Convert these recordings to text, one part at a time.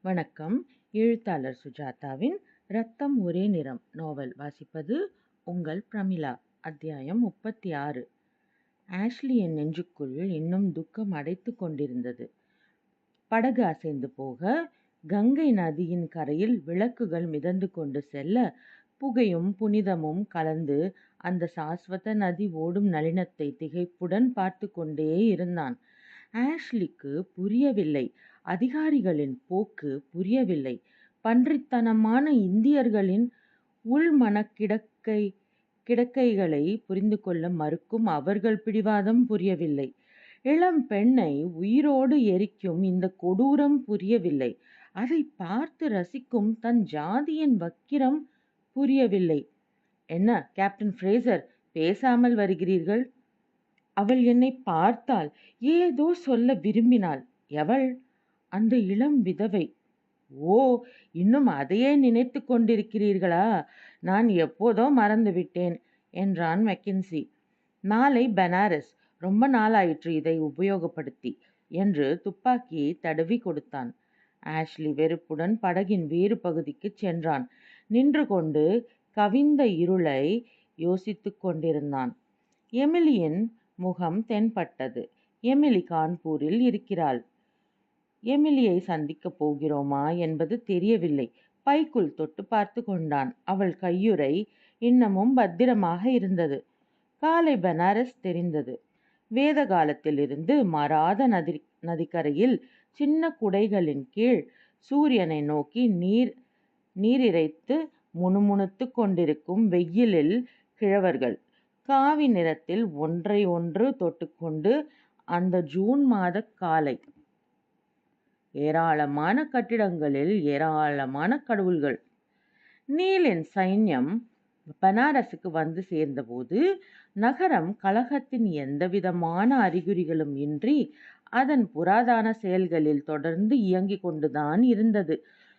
வணக்கம். எழுத்தாளர் சுஜாதாவின் ரத்தம் ஒரே நிறம் நாவல் வாசிப்பது உங்கள் பிரமிளா. அத்தியாயம் 36. ஆஷ்லியின் நெஞ்சுக்குள் இன்னும் துக்கம் அடைத்துக் கொண்டிருந்தது. படகு அசைந்து போக, கங்கை நதியின் கரையில் விளக்குகள் மிதந்து கொண்டு செல்ல, புகையும் புனிதமும் கலந்து அந்த சாஸ்வத நதி ஓடும் நளினத்தை திகைப்புடன் பார்த்து கொண்டே இருந்தான். ஆஷ்லிக்கு புரியவில்லை. அதிகாரிகளின் போக்கு புரியவில்லை. பன்றித்தனமான இந்தியர்களின் கிடக்கைகளை புரிந்து கொள்ள மறுக்கும் அவர்கள் பிடிவாதம் புரியவில்லை. இளம் பெண்ணை உயிரோடு எரிக்கும் இந்த கொடூரம் புரியவில்லை. அதை பார்த்து ரசிக்கும் தன் ஜாதியின் வக்கிரம் புரியவில்லை. என்ன கேப்டன் ஃப்ரேசர், பேசாமல் வருகிறீர்கள்? அவள் என்னை பார்த்தாள். ஏதோ சொல்ல விரும்பினாள். எவள்? அந்த இளம் விதவை. ஓ, இன்னும் அதையே நினைத்து கொண்டிருக்கிறீர்களா? நான் எப்போதோ மறந்துவிட்டேன் என்றான் மெக்கின்சி. நாளை பனாரஸ். ரொம்ப நாளாயிற்று இதை உபயோகப்படுத்தி என்று துப்பாக்கியை தடவி கொடுத்தான். ஆஷ்லி வெறுப்புடன் படகின் வேறு பகுதிக்கு சென்றான். நின்று கொண்டு கவிந்த இருளை யோசித்து கொண்டிருந்தான். எமிலியின் முகம் தென்பட்டது. எமிலி கான்பூரில் இருக்கிறாள். எமிலியை சந்திக்கப் போகிறோமா என்பது தெரியவில்லை. பைக்குள் தொட்டு பார்த்து கொண்டான். அவள் கையுறை இன்னமும் பத்திரமாக இருந்தது. காலை பனாரஸ் தெரிந்தது. வேத காலத்திலிருந்து மாறாத நதிக்கரையில் சின்ன குடைகளின் கீழ் சூரியனை நோக்கி நீரிறைத்து முணுமுணுத்து கொண்டிருக்கும் வெயிலில் கிழவர்கள் காவி நிறத்தில் ஒன்றை ஒன்று தொட்டுக்கொண்டு அந்த ஜூன் மாத காலை. ஏராளமான கட்டிடங்களில் ஏராளமான கடவுள்கள். நீலின் சைன்யம் பனாரசுக்கு வந்து சேர்ந்தபோது நகரம் கலகத்தின் எந்தவிதமான அறிகுறிகளும் இன்றி அதன் புராதன செயல்களில் தொடர்ந்து இயங்கிக் கொண்டுதான் இருந்தது.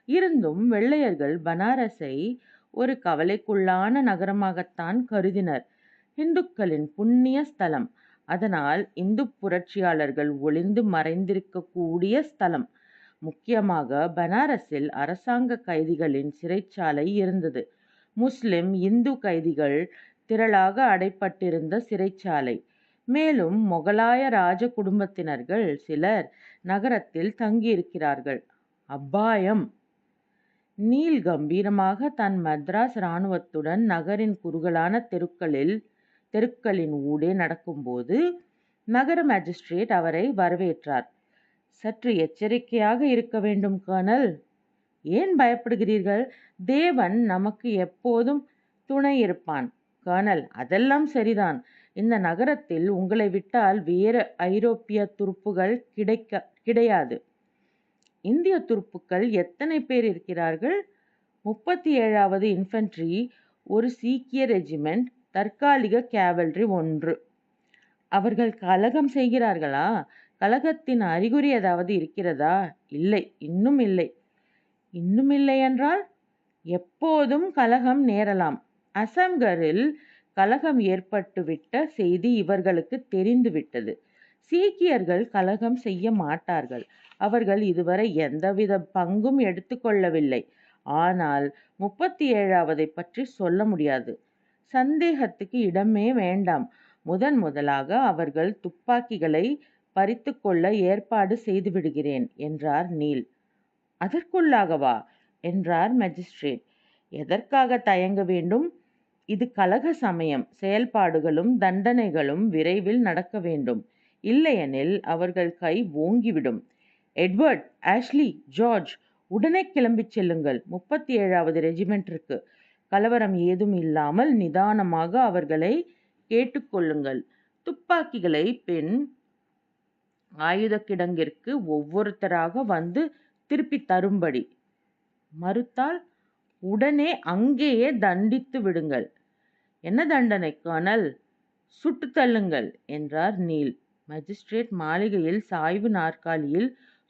இருந்தும் வெள்ளையர்கள் பனாரஸை ஒரு கவலைக்குள்ளான நகரமாகத்தான் கருதினர். இந்துக்களின் புண்ணிய ஸ்தலம், அதனால் இந்து புரட்சியாளர்கள் ஒளிந்து மறைந்திருக்கக்கூடிய ஸ்தலம். முக்கியமாக பனாரஸில் அரசாங்க கைதிகளின் சிறைச்சாலை இருந்தது. முஸ்லிம் இந்து கைதிகள் திரளாக அடைப்பட்டிருந்த சிறைச்சாலை. மேலும் மொகலாய ராஜ குடும்பத்தினர்கள் சிலர் நகரத்தில் தங்கியிருக்கிறார்கள். அபாயம்! நீல் கம்பீரமாக தன் மத்ராஸ் இராணுவத்துடன் நகரின் குறுகலான தெருக்களின் ஊடே நடக்கும்போது நகர மேஜிஸ்ட்ரேட் அவரை வரவேற்றார். சற்று எச்சரிக்கையாக இருக்க வேண்டும் கர்னல். ஏன் பயப்படுகிறீர்கள்? தேவன் நமக்கு எப்போதும் துணை இருப்பான் கர்னல். அதெல்லாம் சரிதான். இந்த நகரத்தில் உங்களை விட்டால் வேறு ஐரோப்பிய துருப்புகள் கிடையாது. இந்திய துருப்புக்கள் எத்தனை பேர் இருக்கிறார்கள்? 37வது இன்ஃபென்ட்ரி, ஒரு சீக்கிய ரெஜிமெண்ட், தற்காலிக கேவல்ரி 1. அவர்கள் கலகம் செய்கிறார்களா? கலகத்தின் அறிகுறி ஏதாவது இருக்கிறதா? இல்லை, இன்னும் இல்லை. இன்னும் இல்லை என்றால்? எப்போதும் கலகம் நேரலாம். அசம்கரில் கலகம் ஏற்பட்டுவிட்ட செய்தி இவர்களுக்கு தெரிந்துவிட்டது. சீக்கியர்கள் கலகம் செய்ய மாட்டார்கள். அவர்கள் இதுவரை எந்தவித பங்கும் எடுத்துக்கொள்ளவில்லை. ஆனால் 37வதை பற்றி சொல்ல முடியாது. சந்தேகத்துக்கு இடமே வேண்டாம். முதலாக அவர்கள் துப்பாக்கிகளை பறித்து கொள்ள ஏற்பாடு செய்து விடுகிறேன் என்றார் நீல். அதற்குள்ளாகவா? என்றார் மேஜிஸ்ட்ரேட். எதற்காக தயங்க வேண்டும்? இது கலக சமயம். செயல்பாடுகளும் தண்டனைகளும் விரைவில் நடக்க வேண்டும். இல்லையெனில் அவர்கள் கை ஓங்கிவிடும். எட்வர்ட், ஆஷ்லி, ஜார்ஜ், உடனே கிளம்பிச் செல்லுங்கள் 37வது ரெஜிமெண்ட்டிற்கு. கலவரம் ஏதும் இல்லாமல் நிதானமாக அவர்களை கேட்டுக்கொள்ளுங்கள். துப்பாக்கிகளை பின் ஆயுத கிடங்கிற்கு ஒவ்வொருத்தராக வந்து திருப்பி தரும்படி. மறுத்தால் உடனே அங்கேயே தண்டித்து விடுங்கள். என்ன தண்டனை கர்னல்? சுட்டு தள்ளுங்கள் என்றார் நீல். மேஜிஸ்ட்ரேட் மாளிகையில் சாய்வு நாற்காலியில்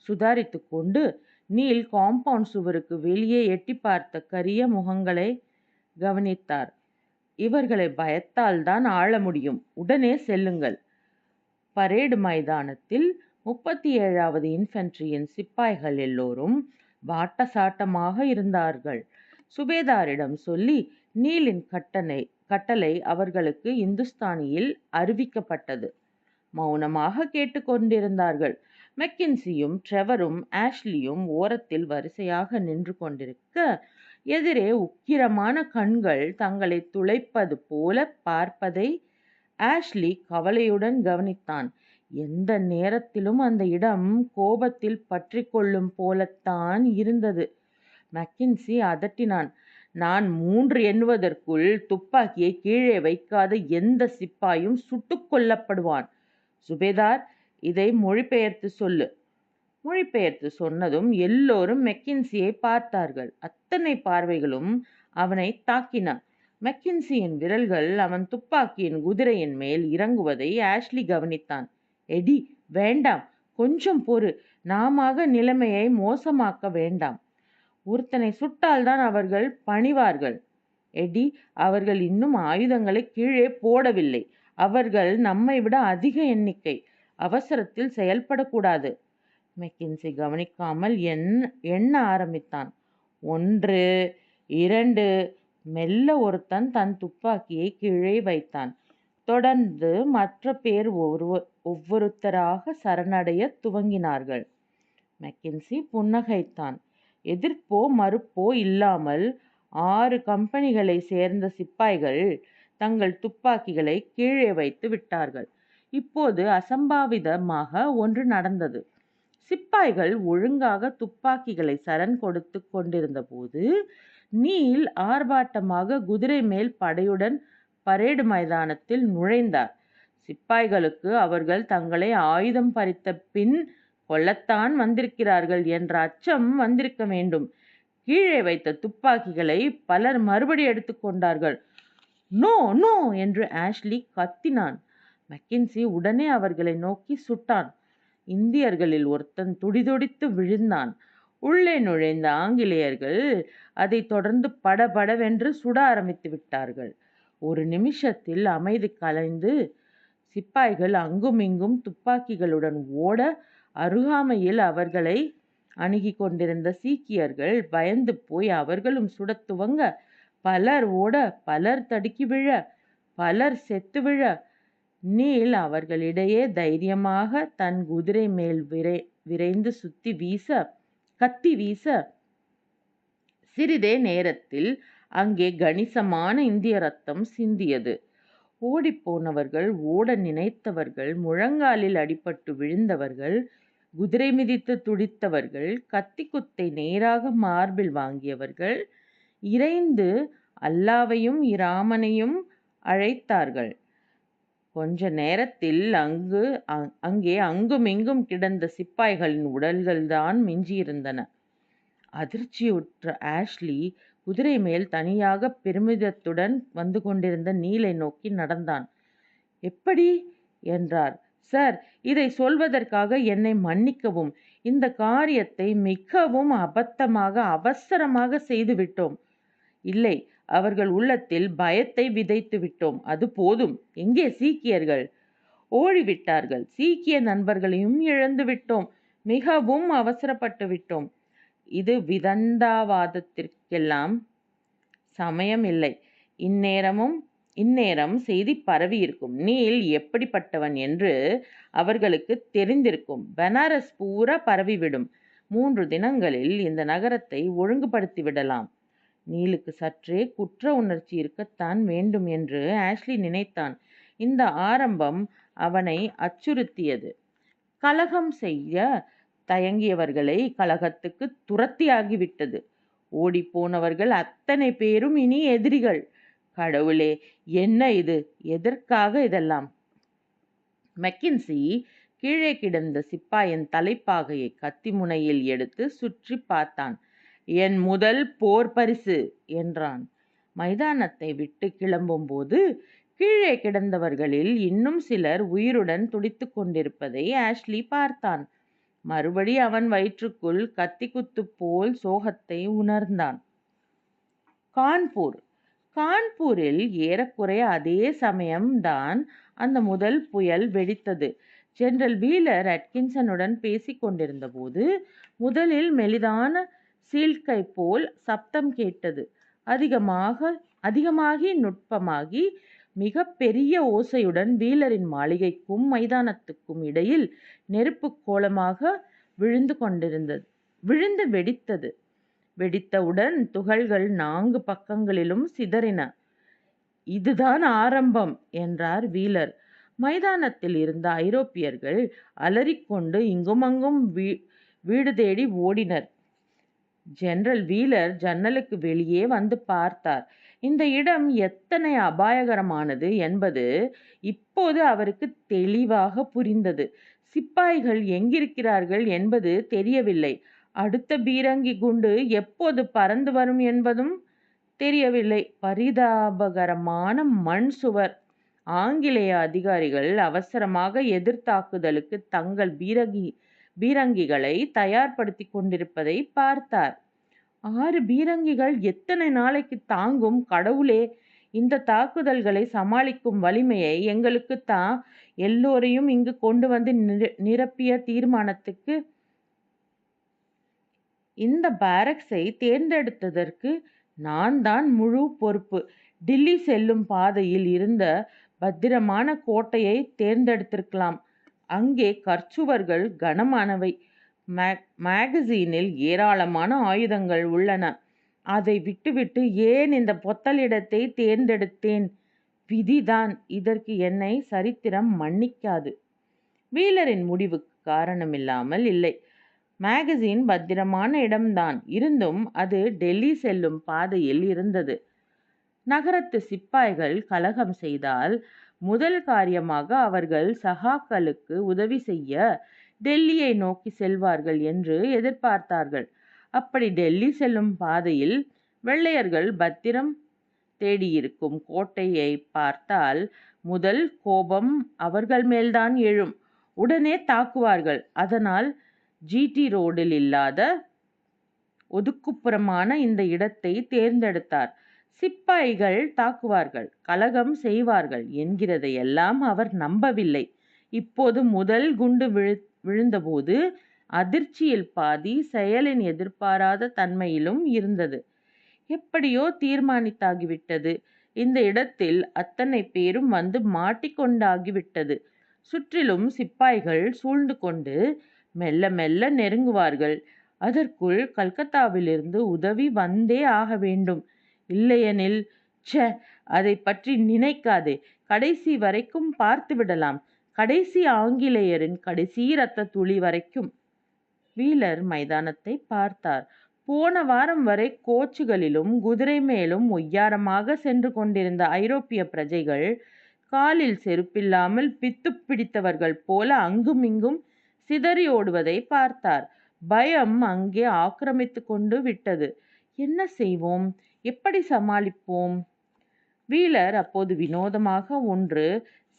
சுதாரித்து கொண்டு நீல் காம்பவுண்ட் சுவருக்கு வெளியே எட்டி பார்த்த கரிய முகங்களை கவனித்தார். இவர்களை பயத்தால் தான் ஆள முடியும். உடனே செல்லுங்கள். பரேடு மைதானத்தில் 37வது இன்ஃபென்ட்ரியின் சிப்பாய்கள் எல்லோரும் வாட்டசாட்டமாக இருந்தார்கள். சுபேதாரிடம் சொல்லி நீலின் கட்டளை அவர்களுக்கு இந்துஸ்தானியில் அறிவிக்கப்பட்டது. மௌனமாக கேட்டுக்கொண்டிருந்தார்கள். மெக்கின்சியும் ட்ரெவரும் ஆஷ்லியும் ஓரத்தில் வரிசையாக நின்று கொண்டிருக்க, எதிரே உக்கிரமான கண்கள் தங்களை துளைப்பது போல பார்ப்பதை ஆஷ்லி கவலையுடன் கவனித்தான். எந்த நேரத்திலும் அந்த இடம் கோபத்தில் பற்றி கொள்ளும் போலத்தான் இருந்தது. மெக்கின்சி அதட்டினான். நான் 3 எண்ணுவதற்குள் துப்பாக்கியை கீழே வைக்காத எந்த சிப்பாயும் சுட்டுக் கொல்லப்படுவான். சுபேதார், இதை மொழிபெயர்த்து சொல்லு. மொழிபெயர்த்து சொன்னதும் எல்லோரும் மெக்கின்சியை பார்த்தார்கள். அத்தனை பார்வைகளும் அவனை தாக்கின. மெக்கின்சியின் விரல்கள் அவன் துப்பாக்கியின் குதிரையின் மேல் இறங்குவதை ஆஷ்லி கவனித்தான். எடி, வேண்டாம், கொஞ்சம் பொறு. நாமாக நிலைமையை மோசமாக்க வேண்டாம். ஒருத்தனை சுட்டால்தான் அவர்கள் பணிவார்கள். எடி, அவர்கள் இன்னும் ஆயுதங்களை கீழே போடவில்லை. அவர்கள் நம்மை விட அதிக எண்ணிக்கை. அவசரத்தில் செயல்படக்கூடாது. மெக்கின்சி கவனிக்காமல் எண்ண ஆரம்பித்தான். 1, 2. மெல்ல ஒருத்தன் தன் துப்பாக்கியை கீழே வைத்தான். தொடர்ந்து மற்ற பேர் ஒவ்வொருத்தராக சரணடைய துவங்கினார்கள். மெக்கின்சி புன்னகைத்தான். எதிர்ப்போ மறுப்போ இல்லாமல் 6 கம்பெனிகளை சேர்ந்த சிப்பாய்கள் தங்கள் துப்பாக்கிகளை கீழே வைத்து விட்டார்கள். இப்போது அசம்பாவிதமாக ஒன்று நடந்தது. சிப்பாய்கள் ஒழுங்காக துப்பாக்கிகளை சரண் கொடுத்து கொண்டிருந்த போது நீல் ஆர்ப்பாட்டமாக குதிரை மேல் படையுடன் பரேடு மைதானத்தில் நுழைந்தார். சிப்பாய்களுக்கு அவர்கள் தங்களை ஆயுதம் பறித்த பின் கொல்லத்தான் வந்திருக்கிறார்கள் என்ற அச்சம் வந்திருக்க வேண்டும். கீழே வைத்த துப்பாக்கிகளை பலர் மறுபடி எடுத்துக்கொண்டார்கள். நோ நோ என்று ஆஷ்லி கத்தினான். மெக்கின்சி உடனே அவர்களை நோக்கி சுட்டான். இந்தியர்களில் ஒருத்தன் துடிதுடித்து விழுந்தான். உள்ளே நுழைந்த ஆங்கிலேயர்கள் அதை தொடர்ந்து படபடவென்று சுட ஆரம்பித்து விட்டார்கள். ஒரு நிமிஷத்தில் அமைதி கலைந்து சிப்பாய்கள் அங்குமிங்கும் துப்பாக்கிகளுடன் ஓட, அருகாமையில் அவர்களை அணுகி கொண்டிருந்த சீக்கியர்கள் பயந்து போய் அவர்களும் சுடத் துவங்க, பலர் ஓட, பலர் தடுக்கி விழ, பலர் செத்து விழ, நீல் அவர்களிடையே தைரியமாக தன் குதிரை மேல் விரைந்து கத்தி வீச, சிறிதே நேரத்தில் அங்கே கணிசமான இந்திய ரத்தம் சிந்தியது. ஓடிப்போனவர்கள், ஓட நினைத்தவர்கள், முழங்காலில் அடிபட்டு விழுந்தவர்கள், குதிரை மிதித்து துடித்தவர்கள், கத்தி குத்தை நேராக மார்பில் வாங்கியவர்கள் இறைந்து அல்லாவையும் இராமனையும் அழைத்தார்கள். கொஞ்ச நேரத்தில் அங்கே அங்குமிங்கும் கிடந்த சிப்பாய்களின் உடல்கள்தான் மிஞ்சியிருந்தன. அதிர்ச்சியுற்ற ஆஷ்லி குதிரை மேல் தனியாக பெருமிதத்துடன் வந்து கொண்டிருந்த நீலை நோக்கி நடந்தான். எப்படி என்றார். சார், இதை சொல்வதற்காக என்னை மன்னிக்கவும். இந்த காரியத்தை மிகவும் அபத்தமாக அவசரமாக செய்துவிட்டோம். இல்லை, அவர்கள் உள்ளத்தில் பயத்தை விதைத்து விட்டோம். அது போதும். எங்கே சீக்கியர்கள்? ஓடிவிட்டார்கள். சீக்கிய நண்பர்களையும் இழந்து விட்டோம். மிகவும் அவசரப்பட்டு விட்டோம். இது விதண்டாவாதத்திற்கெல்லாம் சமயம் இல்லை. இந்நேரம் செய்தி பரவியிருக்கும். நீல் எப்படிப்பட்டவன் என்று அவர்களுக்கு தெரிந்திருக்கும். பனாரஸ் பூரா பரவிவிடும். 3 தினங்களில் இந்த நகரத்தை ஒழுங்குபடுத்தி விடலாம். நீலுக்கு சற்றே குற்ற உணர்ச்சி இருக்கத்தான் வேண்டும் என்று ஆஷ்லி நினைத்தான். இந்த ஆரம்பம் அவனை அச்சுறுத்தியது. கலகம் செய்ய தயங்கியவர்களை கலகத்துக்கு துரத்தியாகிவிட்டது. ஓடிப்போனவர்கள் அத்தனை பேரும் இனி எதிரிகள். கடவுளே, என்ன இது? எதற்காக இதெல்லாம்? மெக்கின்சி கீழே கிடந்த சிப்பாயின் தலைப்பாகையை கத்தி முனையில் எடுத்து சுற்றி பார்த்தான். என் முதல் போர் பரிசு என்றான். மைதானத்தை விட்டு கிளம்பும்போது கீழே கிடந்தவர்களில் இன்னும் சிலர் உயிருடன் துடித்து கொண்டிருப்பதை ஆஷ்லி பார்த்தான். மறுபடி அவன் வயிற்றுக்குள் கத்தி குத்து போல் சோகத்தை உணர்ந்தான். கான்பூரில் ஏறக்குறைய அதே சமயம்தான் அந்த முதல் புயல் வெடித்தது. ஜெனரல் வீலர் அட்கின்சனுடன் பேசிக் கொண்டிருந்த போது முதலில் மெலிதான சீழ்க்கை போல் சப்தம் கேட்டது. அதிகமாகி நுட்பமாகி மிக பெரிய ஓசையுடன் வீலரின் மாளிகைக்கும் மைதானத்துக்கும் இடையில் நெருப்பு கோலமாக விழுந்து வெடித்தது. வெடித்தவுடன் துகள்கள் 4 பக்கங்களிலும் சிதறின. இதுதான் ஆரம்பம் என்றார் வீலர். மைதானத்தில் இருந்த ஐரோப்பியர்கள் அலறிக்கொண்டு இங்குமங்கும் வீடு தேடி ஓடினர். ஜெனரல் வீலர் ஜன்னலுக்கு வெளியே வந்து பார்த்தார். இந்த இடம் எத்தனை அபாயகரமானது என்பது இப்போது அவருக்கு தெளிவாக புரிந்தது. சிப்பாய்கள் எங்கிருக்கிறார்கள் என்பது தெரியவில்லை. அடுத்த பீரங்கி குண்டு எப்போது பறந்து வரும் என்பதும் தெரியவில்லை. பரிதாபகரமான மண் சுவர். ஆங்கிலேய அதிகாரிகள் அவசரமாக எதிர்த்தாக்குதலுக்கு தங்கள் பீரங்கிகளை தயார்படுத்தி கொண்டிருப்பதை பார்த்தார். 6 பீரங்கிகள் எத்தனை நாளைக்கு தாங்கும்? கடவுளே, இந்த தாக்குதல்களை சமாளிக்கும் வலிமையை எங்களுக்குத்தான் எல்லோரையும் இங்கு கொண்டு வந்து நிரப்பிய தீர்மானத்துக்கு இந்த பாரக்ஸை தேர்ந்தெடுத்ததற்கு நான் தான் முழு பொறுப்பு. டில்லி செல்லும் பாதையில் இருந்த பத்திரமான கோட்டையை தேர்ந்தெடுத்திருக்கலாம். அங்கே கற்சுவர்கள் கனமானவை. மேகசீனில் ஏராளமான ஆயுதங்கள் உள்ளன. அதை விட்டுவிட்டு ஏன் இந்த பொத்தலிடத்தை தேர்ந்தெடுத்தேன்? விதிதான். இதற்கு என்னை சரித்திரம் மன்னிக்காது. வீலரின் முடிவுக்கு காரணமில்லாமல் இல்லை. மேகசின் பத்திரமான இடம்தான். இருந்தும் அது டெல்லி செல்லும் பாதையில் இருந்தது. நகரத்து சிப்பாய்கள் கலகம் செய்தால் முதல் காரியமாக அவர்கள் சகாக்களுக்கு உதவி செய்ய டெல்லியை நோக்கி செல்வார்கள் என்று எதிர்பார்த்தார்கள். அப்படி டெல்லி செல்லும் பாதையில் வெள்ளையர்கள் பத்திரம் தேடியிருக்கும் கோட்டையை பார்த்தால் முதல் கோபம் அவர்கள் மேல்தான் எழும். உடனே தாக்குவார்கள். அதனால் ஜிடி ரோடில் இல்லாத ஒதுக்குப்புறமான இந்த இடத்தை தேர்ந்தெடுத்தார். சிப்பாய்கள் தாக்குவார்கள், கலகம் செய்வார்கள் என்கிறதையெல்லாம் அவர் நம்பவில்லை. இப்போது முதல் குண்டு விழுந்தபோது அதிர்ச்சியில் பாதி செயலின் எதிர்பாராத தன்மையிலும் இருந்தது. எப்படியோ தீர்மானித்தாகிவிட்டது. இந்த இடத்தில் அத்தனை பேரும் வந்து மாட்டிக்கொண்டாகிவிட்டது. சுற்றிலும் சிப்பாய்கள் சூழ்ந்து கொண்டு மெல்ல மெல்ல நெருங்குவார்கள். அதற்குள் கல்கத்தாவிலிருந்து உதவி வந்தே ஆக வேண்டும். இல்லையெனில் அதை பற்றி நினைக்காதே. கடைசி வரைக்கும் பார்த்து விடலாம். கடைசி ஆங்கிலேயரின் கடைசி இரத்த துளி வரைக்கும். வீலர் மைதானத்தை பார்த்தார். போன வாரம் வரை கோச்சுகளிலும் குதிரை மேலும் ஒய்யாரமாக சென்று கொண்டிருந்த ஐரோப்பிய பிரஜைகள் காலில் செருப்பில்லாமல் பித்து பிடித்தவர்கள் போல அங்கும் இங்கும் சிதறி ஓடுவதை பார்த்தார். பயம் அங்கே ஆக்கிரமித்து கொண்டு விட்டது. என்ன செய்வோம்? எப்படி சமாளிப்போம்? வீலர் அப்போது வினோதமாக ஒன்று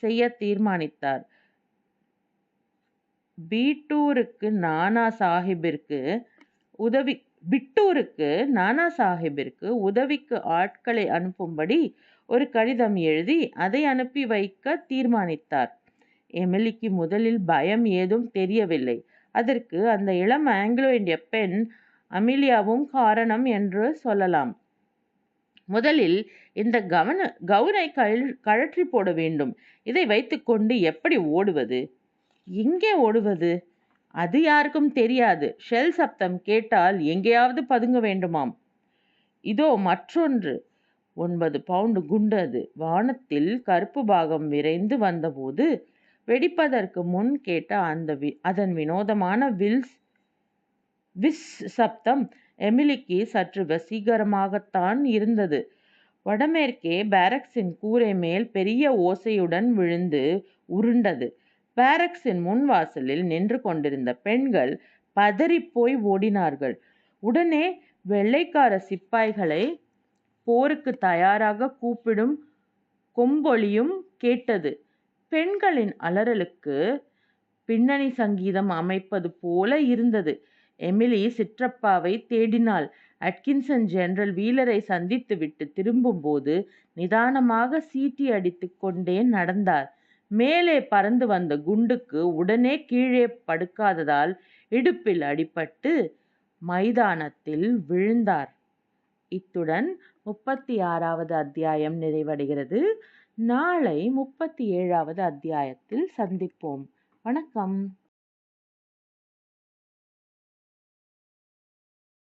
செய்ய தீர்மானித்தார். பிட்டூருக்கு நானா சாஹிப்பிற்கு உதவிக்கு ஆட்களை அனுப்பும்படி ஒரு கடிதம் எழுதி அதை அனுப்பி வைக்க தீர்மானித்தார். எமிலிக்கு முதலில் பயம் ஏதும் தெரியவில்லை. அதற்கு அந்த இளம் ஆங்கிலோ இந்திய பெண் அமிலியாவும் காரணம் என்று சொல்லலாம். முதலில் இந்த கவுனை கழற்றி போட வேண்டும். இதை வைத்துக்கொண்டு எப்படி ஓடுவது? எங்கே ஓடுவது? அது யாருக்கும் தெரியாது. ஷெல் சப்தம் கேட்டால் எங்கேயாவது பதுங்க வேண்டுமாம். இதோ மற்றொன்று. 9 பவுண்டு குண்டு அது. வானத்தில் கருப்பு பாகம் விரைந்து வந்தபோது வெடிப்பதற்கு முன் கேட்ட அதன் வினோதமான விஸ் சப்தம் எமிலிக்கு சற்று வசீகரமாகத்தான் இருந்தது. வடமேற்கே பாரக்ஸின் கூரை மேல் பெரிய ஓசையுடன் விழுந்து உருண்டது. பாரக்ஸின் முன் வாசலில் நின்று கொண்டிருந்த பெண்கள் பதறிப்போய் ஓடினார்கள். உடனே வெள்ளைக்கார சிப்பாய்களை போருக்கு தயாராக கூப்பிடும் கொம்பொலியும் கேட்டது. பெண்களின் அலறலுக்கு பின்னணி சங்கீதம் அமைப்பது போல இருந்தது. எமிலி சிற்றப்பாவை தேடினாள். அட்கின்சன் ஜெனரல் வீலரை சந்தித்துவிட்டு திரும்பும்போது நிதானமாக சீட்டி அடித்து கொண்டே நடந்தார். மேலே பறந்து வந்த குண்டுக்கு உடனே கீழே படுக்காததால் இடுப்பில் அடிபட்டு மைதானத்தில் விழுந்தார். இத்துடன் 36வது அத்தியாயம் நிறைவடைகிறது. நாளை 37வது அத்தியாயத்தில் சந்திப்போம். வணக்கம்.